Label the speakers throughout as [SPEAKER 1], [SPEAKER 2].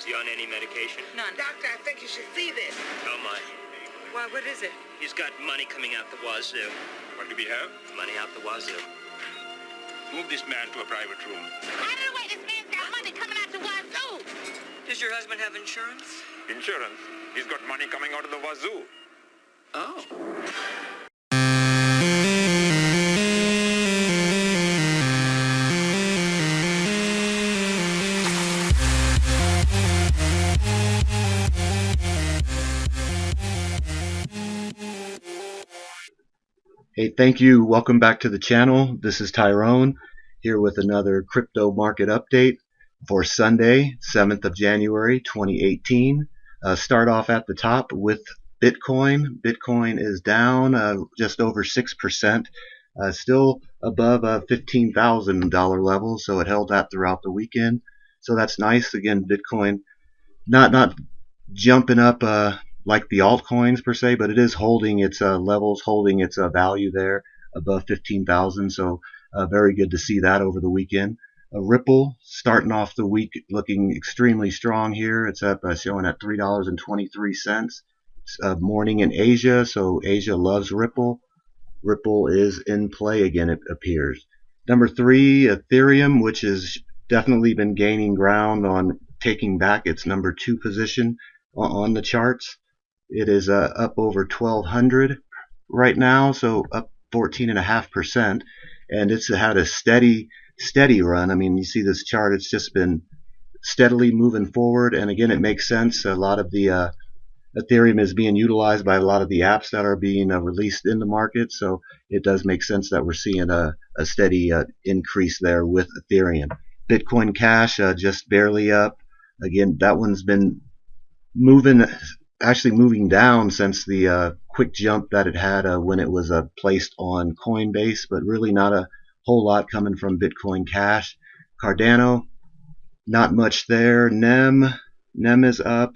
[SPEAKER 1] Is he on any medication?
[SPEAKER 2] None.
[SPEAKER 3] Doctor, I think you should see this.
[SPEAKER 1] How much?
[SPEAKER 2] Why, what is it?
[SPEAKER 1] He's got money coming out the wazoo.
[SPEAKER 4] What do we have?
[SPEAKER 1] Money out the wazoo.
[SPEAKER 4] Move this man to a private room.
[SPEAKER 3] Out of the way, this man's got money coming out the wazoo.
[SPEAKER 2] Does your husband have insurance?
[SPEAKER 4] Insurance? He's got money coming out of the wazoo.
[SPEAKER 2] Oh.
[SPEAKER 5] Hey, thank you. Welcome back to the channel. This is Tyrone here with another crypto market update for Sunday, 7th of January 2018. Start off at the top with Bitcoin. Bitcoin is down just over 6%, still above $15,000 level, so it held that throughout the weekend. So that's nice. Again, Bitcoin not jumping up like the altcoins per se, but it is holding its levels, holding its value there above 15,000. So very good to see that over the weekend. Ripple starting off the week looking extremely strong here. It's up showing at $3.23. Morning in Asia, so Asia loves Ripple. Ripple is in play again, it appears. Number 3, Ethereum, which has definitely been gaining ground on taking back its number 2 position on the charts. It is up over 1,200 right now, so up 14.5%, and it's had a steady run. I mean, you see this chart, it's just been steadily moving forward, and again, it makes sense. A lot of the Ethereum is being utilized by a lot of the apps that are being released in the market, so it does make sense that we're seeing a steady increase there with Ethereum. Bitcoin Cash just barely up. Again, that one's been actually moving down since the quick jump that it had when it was placed on Coinbase, but really not a whole lot coming from Bitcoin Cash. Cardano, not much there. Nem is up.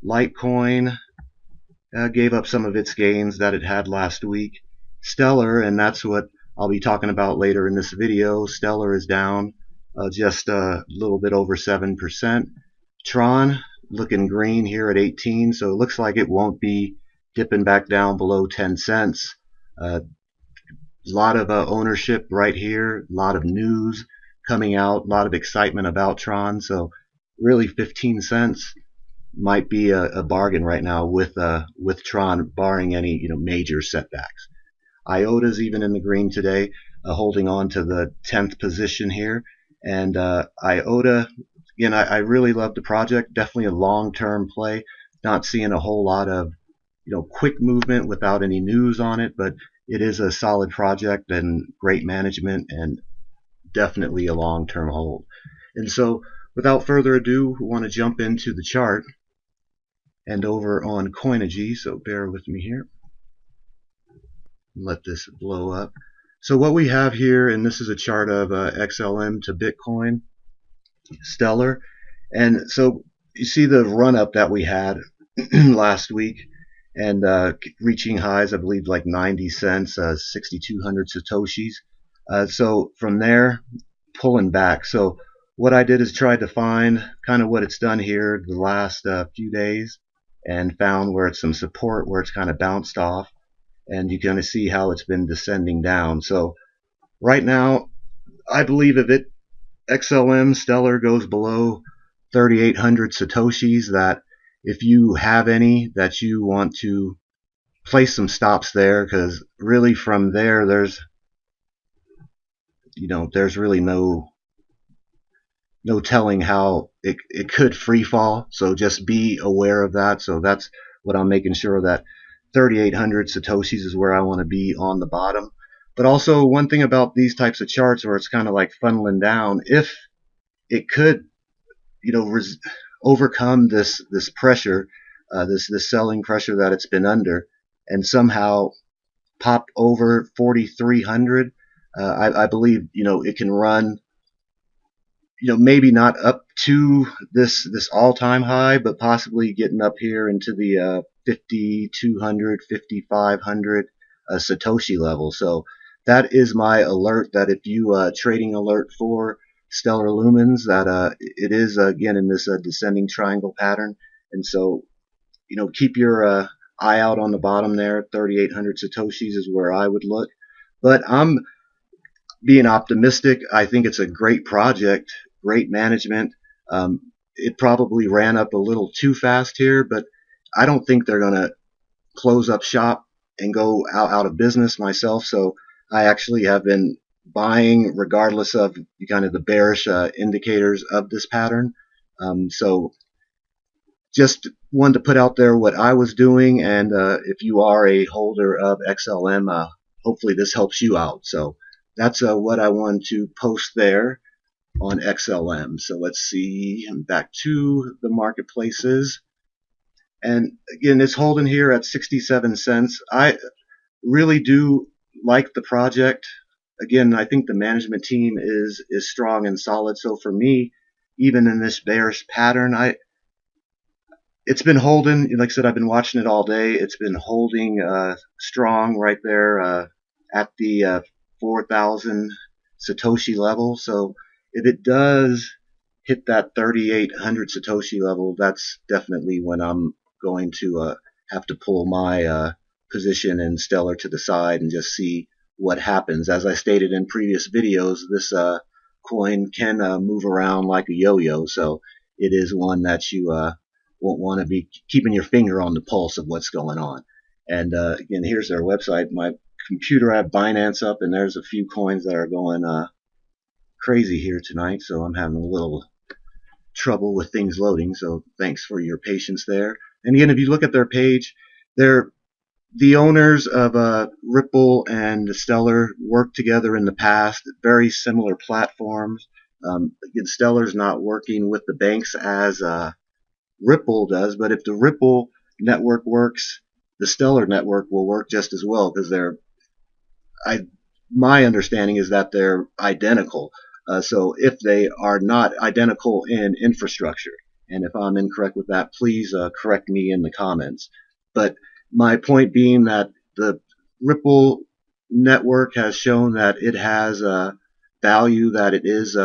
[SPEAKER 5] Litecoin gave up some of its gains that it had last week. Stellar, and that's what I'll be talking about later in this video, Stellar is down just a little bit over 7%. Tron looking green here at 18, so it looks like it won't be dipping back down below 10 cents. A lot of ownership right here, a lot of news coming out, a lot of excitement about Tron, so really 15 cents might be a bargain right now with Tron, barring any major setbacks. IOTA's even in the green today, holding on to the 10th position here, and IOTA, again, I really love the project. Definitely a long-term play. Not seeing a whole lot of quick movement without any news on it, but it is a solid project and great management and definitely a long-term hold. And so without further ado, we want to jump into the chart and over on Coinigy, so bear with me here. Let this blow up. So what we have here, and this is a chart of XLM to Bitcoin, Stellar, and so you see the run up that we had last week, and reaching highs, I believe, like 90 cents, 6,200 satoshis. So from there, pulling back. So what I did is tried to find kind of what it's done here the last few days, and found where it's some support, where it's kind of bounced off, and you kind of see how it's been descending down. So right now, I believe if XLM Stellar goes below 3,800 satoshis, that if you have any that you want to place some stops there, because really from there there's really no telling how it could free fall, so just be aware of that. So that's what I'm making sure, that 3,800 satoshis is where I want to be on the bottom. But also, one thing about these types of charts where it's kind of like funneling down, if it could overcome this pressure, this selling pressure that it's been under, and somehow pop over 4,300, I believe it can run maybe not up to this all-time high, but possibly getting up here into the 5,200, 5,500 Satoshi level. So that is my alert, that if you trading alert for stellar lumens that it is again in this descending triangle pattern, and so keep your eye out on the bottom there. 3,800 satoshis is where I would look, but I'm being optimistic. I think it's a great project, great management. It probably ran up a little too fast here, but I don't think they're going to close up shop and go out of business myself. So I actually have been buying regardless of kind of the bearish indicators of this pattern. So just wanted to put out there what I was doing, and if you are a holder of XLM, hopefully this helps you out. So that's what I wanted to post there on XLM. So let's see, I'm back to the marketplaces. And again, it's holding here at 67 cents. I really do like the project. Again, I think the management team is strong and solid. So for me, even in this bearish pattern, it's been holding. Like I said, I've been watching it all day. It's been holding strong right there at the 4,000 Satoshi level. So if it does hit that 3,800 Satoshi level, that's definitely when I'm going to have to pull my position in Stellar to the side and just see what happens. As I stated in previous videos, this coin can move around like a yo-yo, so it is one that you won't want to be keeping your finger on the pulse of what's going on. And again, here's their website. My computer, I have Binance up, and there's a few coins that are going crazy here tonight, so I'm having a little trouble with things loading, so thanks for your patience there. And again, if you look at their page, they're the owners of Ripple and Stellar worked together in the past, very similar platforms. Again, Stellar's not working with the banks as Ripple does, but if the Ripple network works, the Stellar network will work just as well, because my understanding is that they're identical. So if they are not identical in infrastructure, and if I'm incorrect with that, please correct me in the comments. But my point being that the Ripple network has shown that it has value, that it is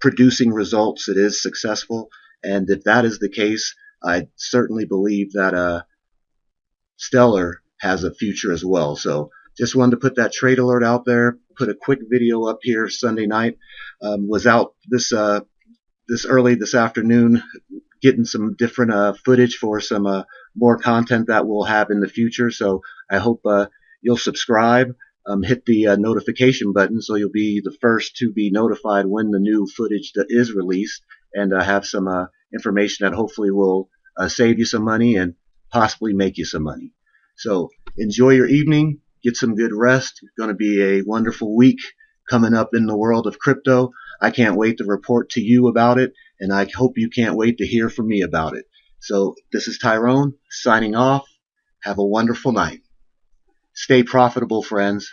[SPEAKER 5] producing results, it is successful, and if that is the case, I certainly believe that Stellar has a future as well. So just wanted to put that trade alert out there. Put a quick video up here Sunday night. Was out this early this afternoon, getting some different footage for some more content that we'll have in the future. So I hope you'll subscribe, hit the notification button so you'll be the first to be notified when the new footage that is released, and have some information that hopefully will save you some money and possibly make you some money. So enjoy your evening. Get some good rest. It's going to be a wonderful week coming up in the world of crypto. I can't wait to report to you about it, and I hope you can't wait to hear from me about it. So this is Tyrone signing off. Have a wonderful night. Stay profitable, friends.